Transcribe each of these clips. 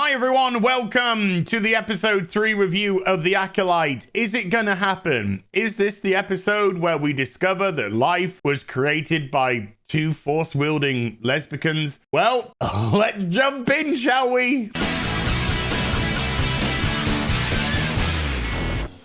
Hi everyone, welcome to the episode 3 review of The Acolyte. Is it gonna happen? Is this the episode where we discover that life was created by two force-wielding lesbians? Well, let's jump in, shall we?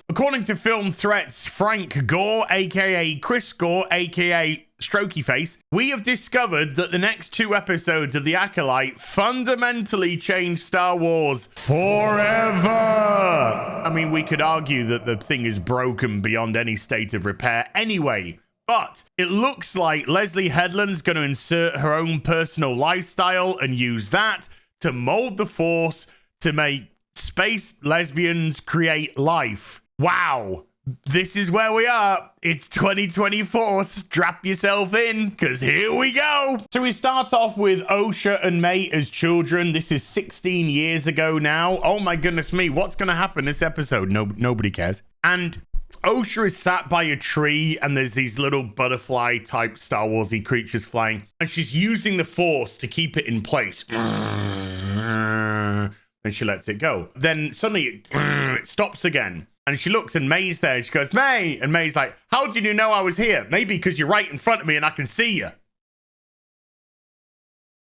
According to Film Threats, Frank Gore, aka Chris Gore, aka Strokey Face, we have discovered that the next 2 episodes of The Acolyte fundamentally change Star Wars forever. I mean, we could argue that the thing is broken beyond any state of repair anyway, but it looks like Leslie Headland's going to insert her own personal lifestyle and use that to mold the Force to make space lesbians create life. Wow. This is where we are. It's 2024. Strap yourself in, because here we go. So we start off with Osha and May as children. This is 16 years ago now. Oh my goodness me. What's going to happen this episode? Nobody cares. And Osha is sat by a tree, and there's these little butterfly type Star Warsy creatures flying, and she's using the Force to keep it in place. And she lets it go. Then suddenly it stops again. And she looks and May's there. She goes, May. And May's like, how did you know I was here? Maybe because you're right in front of me and I can see you.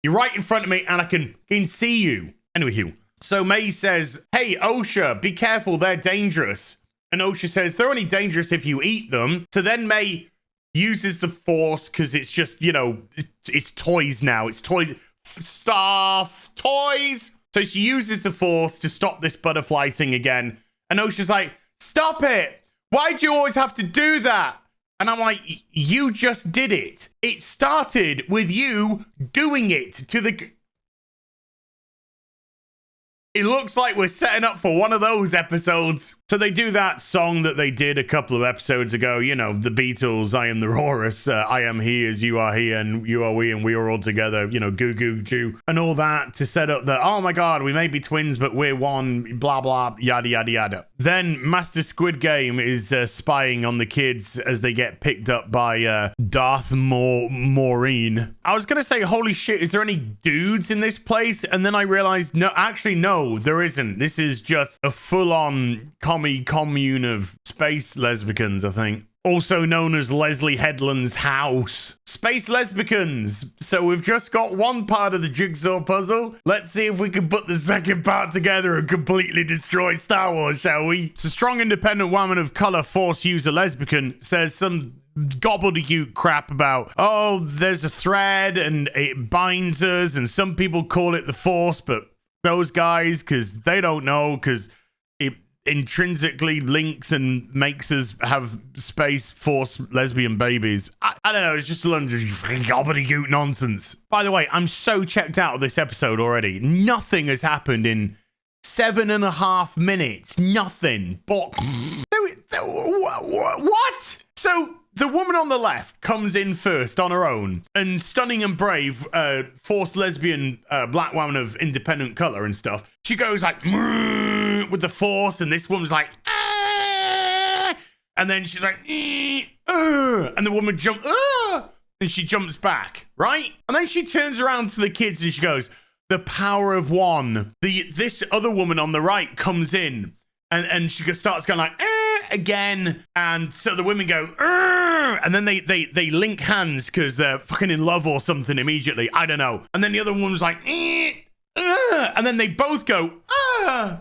You're right in front of me and I can see you. Anyway, so May says, hey, Osha, be careful. They're dangerous. And Osha says, they're only dangerous if you eat them. So then May uses the Force because it's just, you know, it's toys now. It's toys. Stuff. Toys. So she uses the Force to stop this butterfly thing again. And Osha's like, stop it. Why'd you always have to do that? And I'm like, you just did it. It started with you doing it to the... It looks like we're setting up for one of those episodes. So they do that song that they did a couple of episodes ago. You know, the Beatles, I am the Rorus, I am he as you are he and you are we and we are all together. You know, goo goo goo. And all that to set up that, oh my God, we may be twins, but we're one, blah, blah, yada, yada, yada. Then Master Squid Game is spying on the kids as they get picked up by Darth Maureen. I was going to say, holy shit, is there any dudes in this place? And then I realized, no, actually, no, there isn't. This is just a full-on commie commune of space lesbians, I think. Also known as Leslie Headland's house. Space lesbians. So we've just got one part of the jigsaw puzzle. Let's see if we can put the second part together and completely destroy Star Wars, shall we? So strong independent woman of color Force user lesbian says some gobbledygook crap about, oh, there's a thread and it binds us and some people call it the Force, but those guys, because they don't know, because it intrinsically links and makes us have space Force lesbian babies. I don't know, it's just a lot of gobbledygook nonsense. By the way, I'm so checked out of this episode already. Nothing has happened in 7.5 minutes. Nothing. But what? So the woman on the left comes in first on her own, and stunning and brave, Force lesbian black woman of independent color and stuff. She goes like with the Force, and this woman's like, and then she's like, and the woman jumps, and she jumps back, right? And then she turns around to the kids and she goes, the power of one. This other woman on the right comes in, and she starts going like, again, and so the women go, and then they link hands because they're fucking in love or something immediately. I don't know. And then the other one was like, and then they both go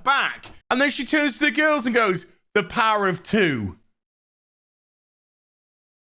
back. And then she turns to the girls and goes, the power of 2.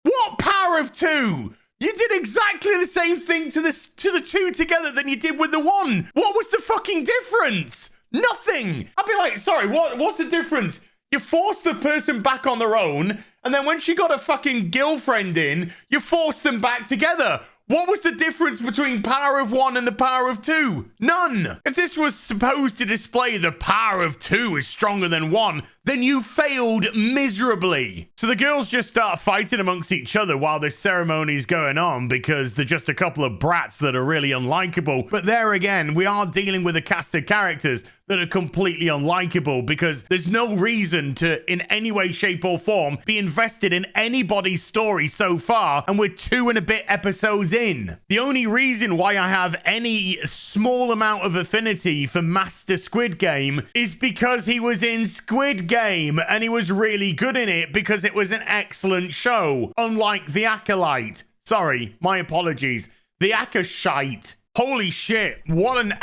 What power of 2? You did exactly the same thing to the 2 together than you did with the 1. What was the fucking difference? Nothing. I'd be like, sorry, what's the difference? You forced the person back on their own, and then when she got a fucking girlfriend in, you forced them back together. What was the difference between power of 1 and the power of 2? None. If this was supposed to display the power of 2 is stronger than 1, then you failed miserably. So the girls just start fighting amongst each other while this ceremony's going on because they're just a couple of brats that are really unlikable. But there again, we are dealing with a cast of characters that are completely unlikable because there's no reason to, in any way, shape, or form, be invested in anybody's story so far, and we're 2 and a bit episodes in. in. The only reason why I have any small amount of affinity for Master Squid Game is because he was in Squid Game and he was really good in it because it was an excellent show, unlike The Acolyte. Sorry, my apologies. The Acolyte. Holy shit, what an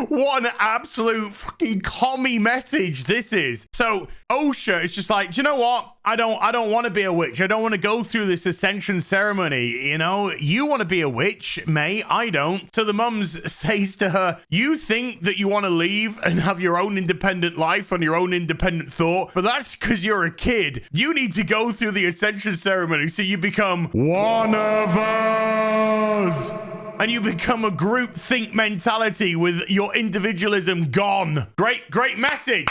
what an absolute fucking commie message this is. So Osha is just like, do you know what? I don't want to be a witch. I don't want to go through this ascension ceremony. You know, you want to be a witch, May. I don't. So the mums says to her, you think that you want to leave and have your own independent life on your own independent thought, but that's because you're a kid. You need to go through the ascension ceremony so you become one of us. And you become a group think mentality with your individualism gone. Great message.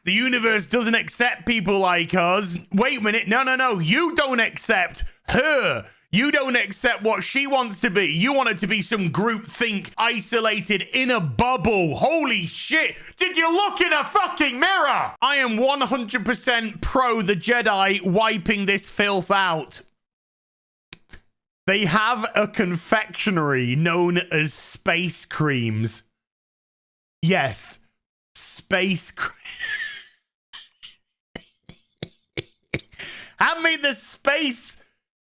The universe doesn't accept people like us. Wait a minute. No. You don't accept her. You don't accept what she wants to be. You want it to be some group think isolated in a bubble. Holy shit. Did you look in a fucking mirror? I am 100% pro the Jedi wiping this filth out. They have a confectionery known as Space Creams. Yes, Space Cream. Hand me the space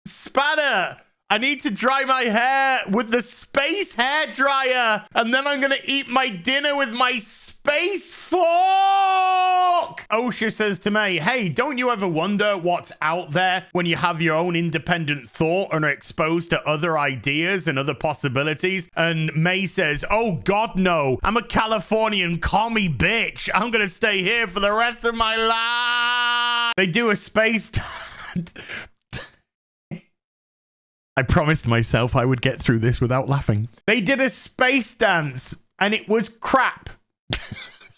spanner. I need to dry my hair with the space hair dryer. And then I'm going to eat my dinner with my space fork. Osha says to May, hey, don't you ever wonder what's out there when you have your own independent thought and are exposed to other ideas and other possibilities? And May says, oh, God, no. I'm a Californian commie bitch. I'm going to stay here for the rest of my life. They do a space... I promised myself I would get through this without laughing. They did a space dance, and it was crap.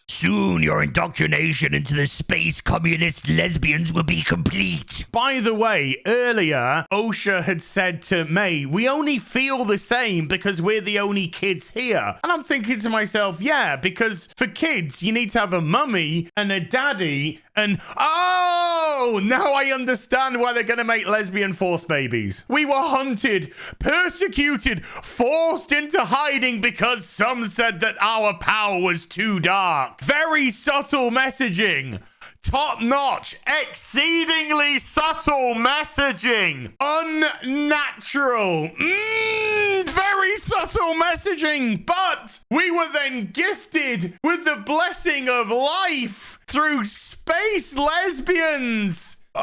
Soon your indoctrination into the space communist lesbians will be complete. By the way, earlier, Osha had said to May, we only feel the same because we're the only kids here. And I'm thinking to myself, yeah, because for kids, you need to have a mummy and a daddy and... Oh, now I understand why they're going to make lesbian force babies. We were hunted, persecuted, forced into hiding because some said that our power was too dark. Very subtle messaging. Top-notch, exceedingly subtle messaging. Unnatural. Very subtle messaging. But we were then gifted with the blessing of life through space lesbians. Oh,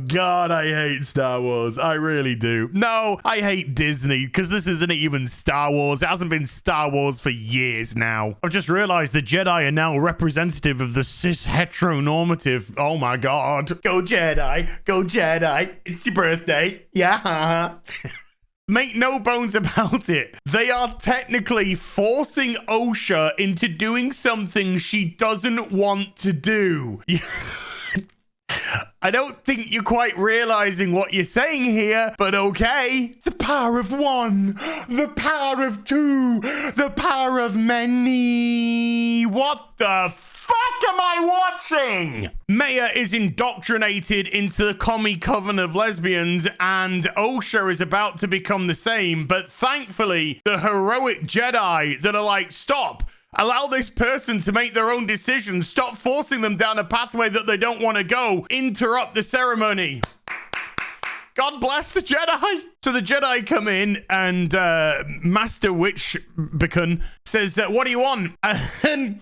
God, I hate Star Wars. I really do. No, I hate Disney because this isn't even Star Wars. It hasn't been Star Wars for years now. I've just realized the Jedi are now representative of the cis heteronormative. Oh, my God. Go Jedi. Go Jedi. It's your birthday. Yeah. Make no bones about it. They are technically forcing Osha into doing something she doesn't want to do. I don't think you're quite realizing what you're saying here, but okay. The power of one, the power of two, the power of many. What the fuck am I watching? Maya is indoctrinated into the commie coven of lesbians, and Osha is about to become the same, but thankfully, the heroic Jedi that are like, stop. Allow this person to make their own decisions. Stop forcing them down a pathway that they don't want to go. Interrupt the ceremony. God bless the Jedi. So the Jedi come in and Master Witch Beacon says, what do you want? And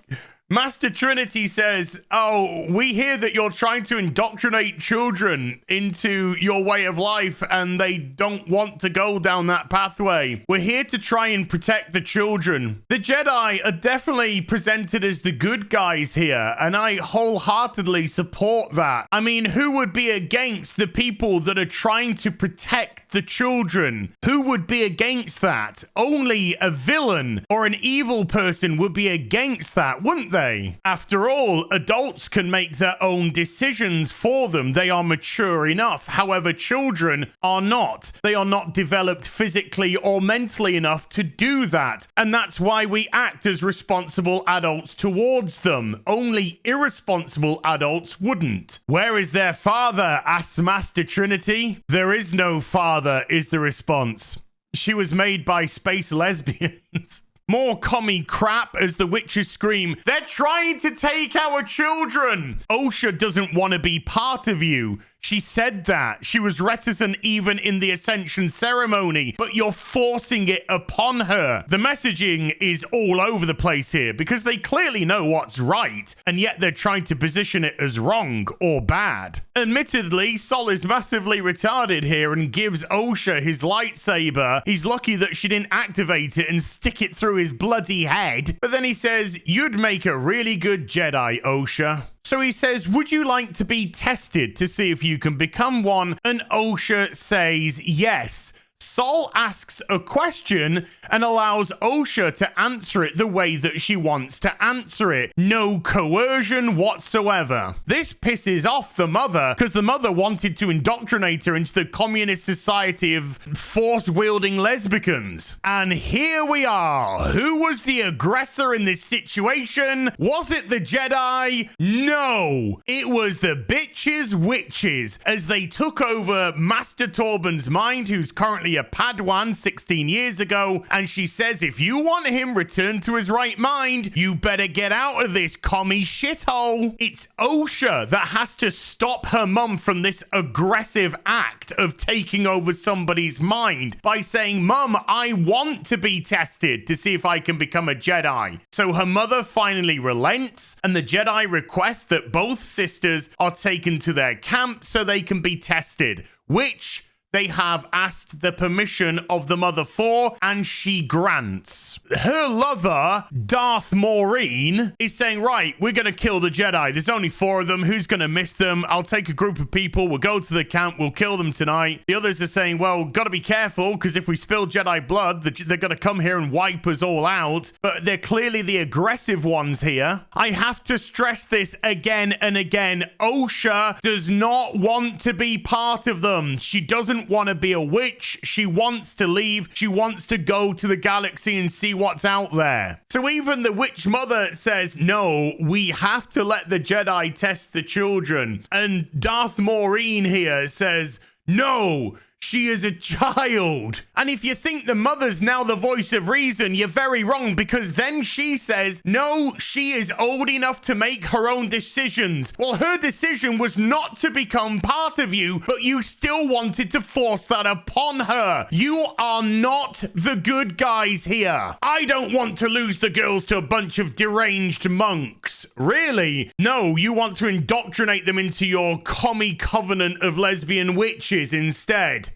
Master Trinity says, oh, we hear that you're trying to indoctrinate children into your way of life and they don't want to go down that pathway. We're here to try and protect the children. The Jedi are definitely presented as the good guys here, and I wholeheartedly support that. I mean, who would be against the people that are trying to protect the children. Who would be against that? Only a villain or an evil person would be against that, wouldn't they? After all, adults can make their own decisions for them. They are mature enough. However, children are not. They are not developed physically or mentally enough to do that. And that's why we act as responsible adults towards them. Only irresponsible adults wouldn't. Where is their father? Asks Master Trinity. There is no father, is the response. She was made by space lesbians. More commie crap as the witches scream, they're trying to take our children. Osha doesn't want to be part of you. She said that. She was reticent even in the Ascension ceremony, but you're forcing it upon her. The messaging is all over the place here because they clearly know what's right, and yet they're trying to position it as wrong or bad. Admittedly, Sol is massively retarded here and gives Osha his lightsaber. He's lucky that she didn't activate it and stick it through his bloody head. But then he says, you'd make a really good Jedi, Osha. So he says, would you like to be tested to see if you can become one? And Osha says yes. Sol asks a question and allows Osha to answer it the way that she wants to answer it. No coercion whatsoever. This pisses off the mother because the mother wanted to indoctrinate her into the communist society of force-wielding lesbians. And here we are. Who was the aggressor in this situation? Was it the Jedi? No. It was the bitches witches as they took over Master Torben's mind, who's currently a Padawan 16 years ago, and she says if you want him returned to his right mind, you better get out of this commie shithole. It's Osha that has to stop her mum from this aggressive act of taking over somebody's mind by saying, Mum, I want to be tested to see if I can become a Jedi. So her mother finally relents, and the Jedi request that both sisters are taken to their camp so they can be tested, which they have asked the permission of the mother for, and she grants. Her lover, Darth Maureen, is saying, right, we're going to kill the Jedi. There's only 4 of them. Who's going to miss them? I'll take a group of people. We'll go to the camp. We'll kill them tonight. The others are saying, well, got to be careful, because if we spill Jedi blood, they're going to come here and wipe us all out. But they're clearly the aggressive ones here. I have to stress this again and again. Osha does not want to be part of them. She doesn't want to be a witch. She wants to leave. She wants to go to the galaxy and see what's out there. So even the witch mother says, no, we have to let the Jedi test the children. And Darth Maureen here says, no, she is a child. And if you think the mother's now the voice of reason, you're very wrong, because then she says, no, she is old enough to make her own decisions. Well, her decision was not to become part of you, but you still wanted to force that upon her. You are not the good guys here. I don't want to lose the girls to a bunch of deranged monks. Really? No, you want to indoctrinate them into your commie covenant of lesbian witches instead.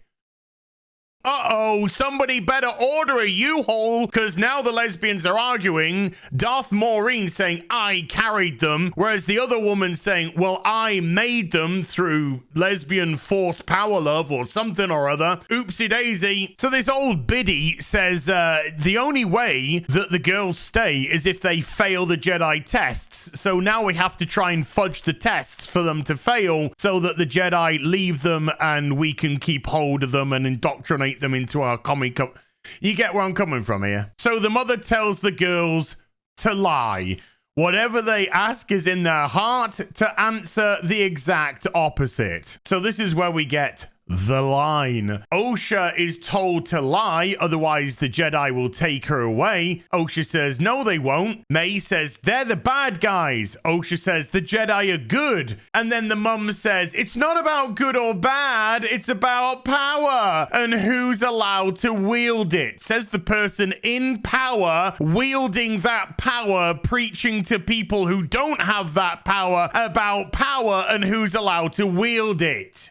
Uh-oh, somebody better order a U-Haul, because now the lesbians are arguing. Darth Maureen saying, I carried them, whereas the other woman saying, well, I made them through lesbian force power love or something or other. Oopsie daisy. So this old biddy says the only way that the girls stay is if they fail the Jedi tests. So now we have to try and fudge the tests for them to fail so that the Jedi leave them and we can keep hold of them and indoctrinate them into our comic. You get where I'm coming from here. So the mother tells the girls to lie. Whatever they ask is in their heart, to answer the exact opposite. So this is where we get the line. Osha is told to lie, otherwise the Jedi will take her away. Osha says, no, they won't. May says, they're the bad guys. Osha says, the Jedi are good. And then the mum says, it's not about good or bad, it's about power and who's allowed to wield it. Says the person in power, wielding that power, preaching to people who don't have that power about power and who's allowed to wield it.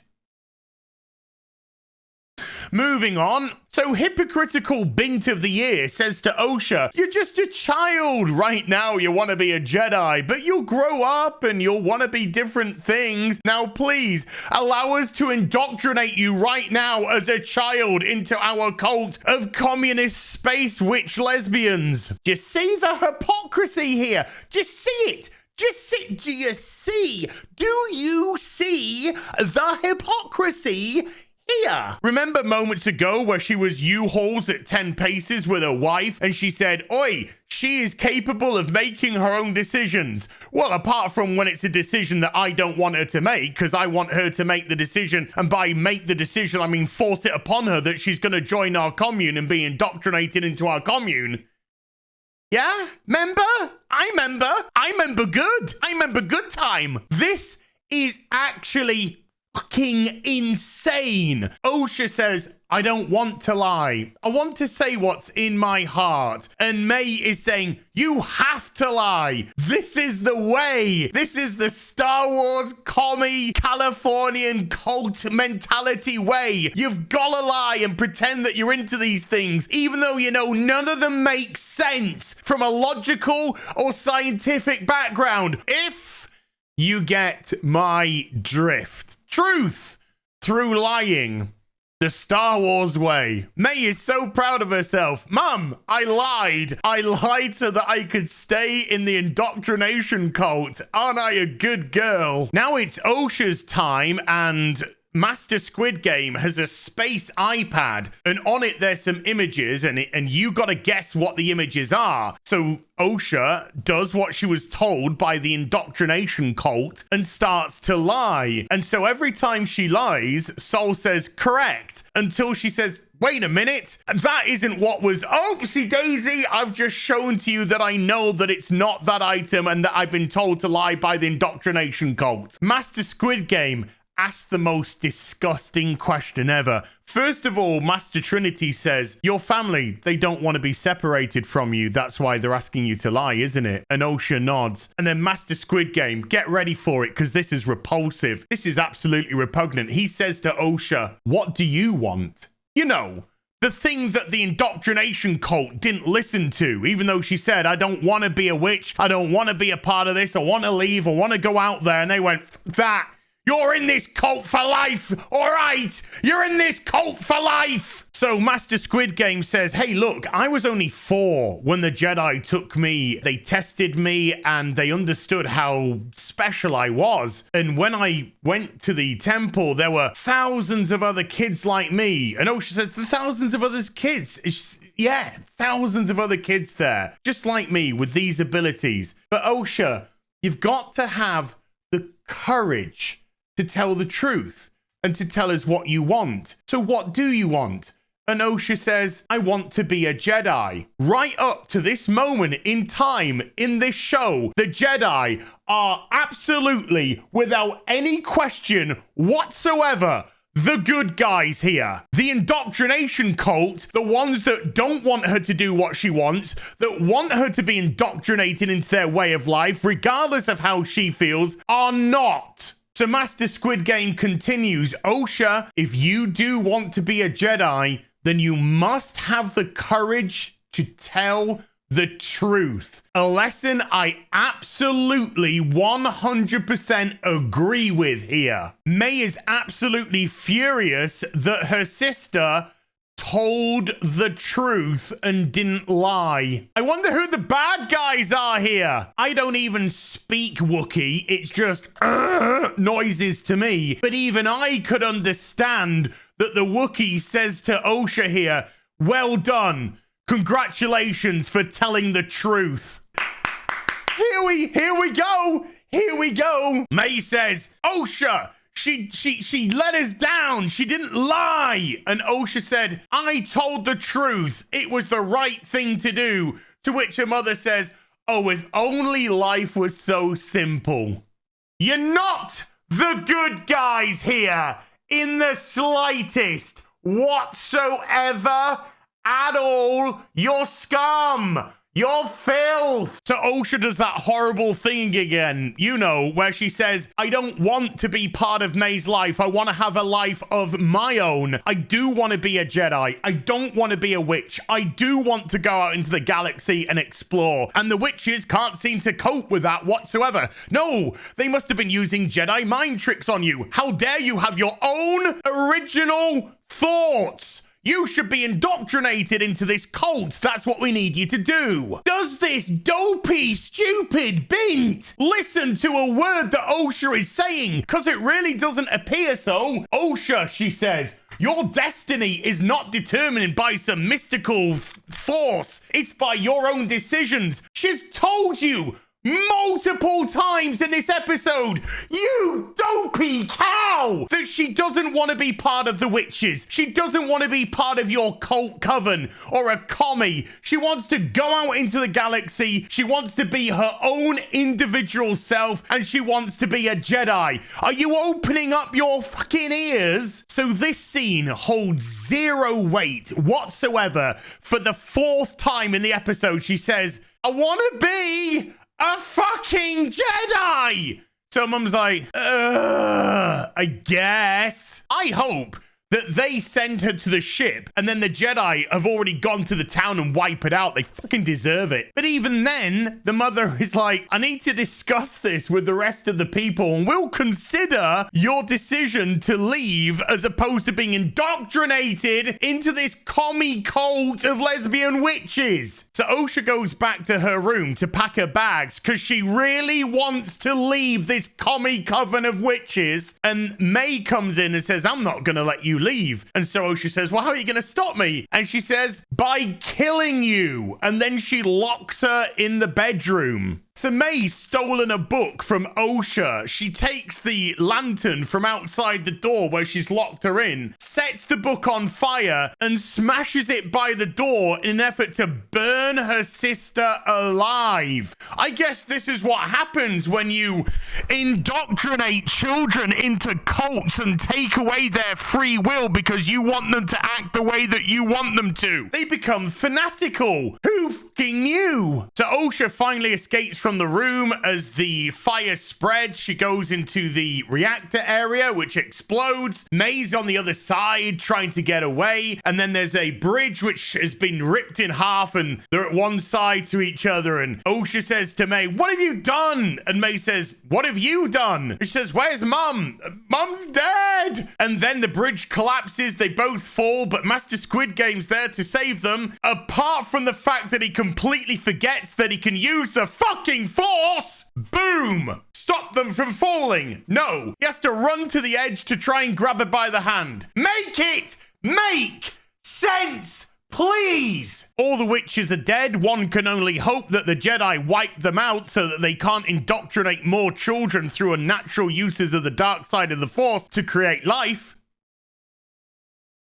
Moving on. So hypocritical bint of the year says to Osha, you're just a child. Right now you want to be a Jedi, but you'll grow up and you'll want to be different things. Now please allow us to indoctrinate you right now as a child into our cult of communist space witch lesbians. Do you see the hypocrisy here? Just see it. Just see. Do you see? Do you see the hypocrisy here? Remember moments ago where she was U-Hauls at 10 paces with her wife and she said, oi, she is capable of making her own decisions. Well, apart from when it's a decision that I don't want her to make, because I want her to make the decision, and by make the decision, I mean force it upon her that she's going to join our commune and be indoctrinated into our commune. Yeah? Remember? I remember good. I remember good time. This is actually fucking insane. Osha says, I don't want to lie. I want to say what's in my heart. And May is saying, you have to lie. This is the way. This is the Star Wars commie Californian cult mentality way. You've got to lie and pretend that you're into these things, even though you know none of them make sense from a logical or scientific background. If you get my drift. Truth through lying. The Star Wars way. May is so proud of herself. Mum, I lied. I lied so that I could stay in the indoctrination cult. Aren't I a good girl? Now it's Osha's time, and Master Squid Game has a space iPad, and on it there's some images, and you gotta guess what the images are. So Osha does what she was told by the indoctrination cult and starts to lie. And so every time she lies, Sol says correct, until she says, wait a minute, that isn't what was, oopsie daisy, I've just shown to you that I know that it's not that item and that I've been told to lie by the indoctrination cult. Master Squid Game asked the most disgusting question ever. First of all, Master Trinity says, your family, they don't want to be separated from you. That's why they're asking you to lie, isn't it? And Osha nods. And then Master Squid Game, get ready for it, because this is repulsive. This is absolutely repugnant. He says to Osha, what do you want? You know, the thing that the indoctrination cult didn't listen to, even though she said, I don't want to be a witch. I don't want to be a part of this. I want to leave. I want to go out there. And they went, that. You're in this cult for life, all right? You're in this cult for life. So Master Squid Game says, hey, look, I was only 4 when the Jedi took me. They tested me and they understood how special I was. And when I went to the temple, there were thousands of other kids like me. And Osha says, the thousands of other kids. Yeah, thousands of other kids there, just like me with these abilities. But Osha, you've got to have the courage to tell the truth and to tell us what you want. So what do you want? And Osha says, I want to be a Jedi. Right up to this moment in time in this show, the Jedi are absolutely, without any question whatsoever, the good guys here. The indoctrination cult, the ones that don't want her to do what she wants, that want her to be indoctrinated into their way of life, regardless of how she feels, are not. So Master Squid Game continues, Osha, if you do want to be a Jedi, then you must have the courage to tell the truth. A lesson I absolutely 100% agree with here. May is absolutely furious that her sister told the truth and didn't lie. I wonder who the bad guys are here. I don't even speak Wookiee. It's just noises to me. But even I could understand that the Wookiee says to Osha here, well done. Congratulations for telling the truth. Here we go. Here we go. May says, Osha, She let us down. She didn't lie. And Osha said, I told the truth. It was the right thing to do. To which her mother says, oh, if only life was so simple. You're not the good guys here in the slightest whatsoever at all. You're scum. You're filth. So Osha does that horrible thing again, you know, where she says, I don't want to be part of May's life. I want to have a life of my own. I do want to be a Jedi. I don't want to be a witch. I do want to go out into the galaxy and explore. And the witches can't seem to cope with that whatsoever. No, they must have been using Jedi mind tricks on you. How dare you have your own original thoughts? You should be indoctrinated into this cult. That's what we need you to do. Does this dopey, stupid bint listen to a word that Osha is saying? Because it really doesn't appear so. Osha, she says, your destiny is not determined by some mystical force. It's by your own decisions. She's told you multiple times in this episode, you dopey cow, that she doesn't want to be part of the witches. She doesn't want to be part of your cult coven or a commie. She wants to go out into the galaxy. She wants to be her own individual self, and she wants to be a Jedi. Are you opening up your fucking ears? So this scene holds zero weight whatsoever. For the fourth time in the episode, she says, I want to be a fucking Jedi! So Mum's like, I guess. I hope that they send her to the ship and then the Jedi have already gone to the town and wipe it out. They fucking deserve it. But even then, the mother is like, I need to discuss this with the rest of the people and we'll consider your decision to leave as opposed to being indoctrinated into this commie cult of lesbian witches. So Osha goes back to her room to pack her bags because she really wants to leave this commie coven of witches. And May comes in and says, I'm not going to let you leave. And so Osha says, well, how are you going to stop me? And she says, by killing you. And then she locks her in the bedroom. So May's stolen a book from Osha. She takes the lantern from outside the door where she's locked her in, sets the book on fire, and smashes it by the door in an effort to burn her sister alive. I guess this is what happens when you indoctrinate children into cults and take away their free will because you want them to act the way that you want them to. They become fanatical. Who fucking knew? So Osha finally escapes from the room as the fire spreads. She goes into the reactor area, which explodes. May's on the other side trying to get away. And then there's a bridge which has been ripped in half and they're at one side to each other. And Osha says to May, what have you done? And May says, what have you done? And she says, where's Mum? Mum's dead. And then the bridge collapses. They both fall, but Master Squid Game's there to save them. Apart from the fact that he completely forgets that he can use the fucking force, boom, stop them from falling. No, he has to run to the edge to try and grab her by the hand. Make sense, please. All the witches are dead. One can only hope that the Jedi wipe them out so that they can't indoctrinate more children through unnatural uses of the dark side of the force to create life.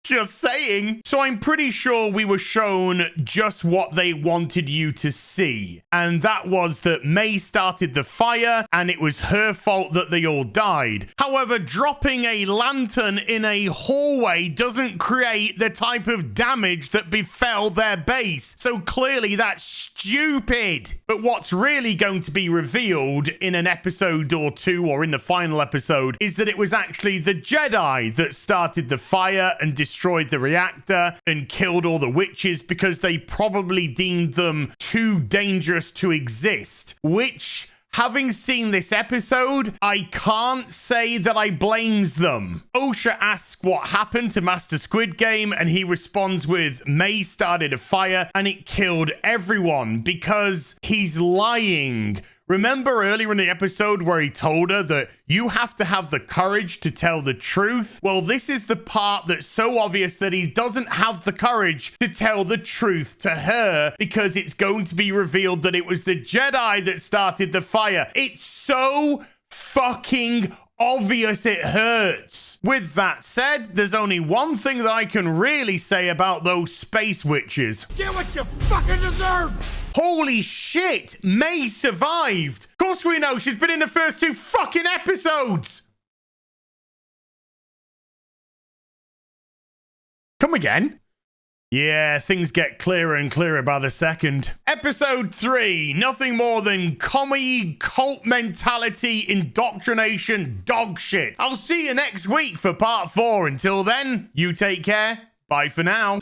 Just saying. So I'm pretty sure we were shown just what they wanted you to see. And that was that May started the fire and it was her fault that they all died. However, dropping a lantern in a hallway doesn't create the type of damage that befell their base. So clearly that's stupid. But what's really going to be revealed in an episode or two or in the final episode is that it was actually the Jedi that started the fire and destroyed the reactor and killed all the witches because they probably deemed them too dangerous to exist, which, having seen this episode, I can't say that I blames them. Osha asks what happened to Master Squid Game and he responds with, May started a fire and it killed everyone because he's lying. Remember earlier in the episode where he told her that you have to have the courage to tell the truth? Well, this is the part that's so obvious that he doesn't have the courage to tell the truth to her because it's going to be revealed that it was the Jedi that started the fire. It's so fucking obvious it hurts. With that said, there's only one thing that I can really say about those space witches. Get what you fucking deserve! Holy shit, May survived. Of course we know, she's been in the first 2 fucking episodes. Come again? Yeah, things get clearer and clearer by the second. Episode 3, nothing more than commie, cult mentality, indoctrination, dog shit. I'll see you next week for part 4. Until then, you take care. Bye for now.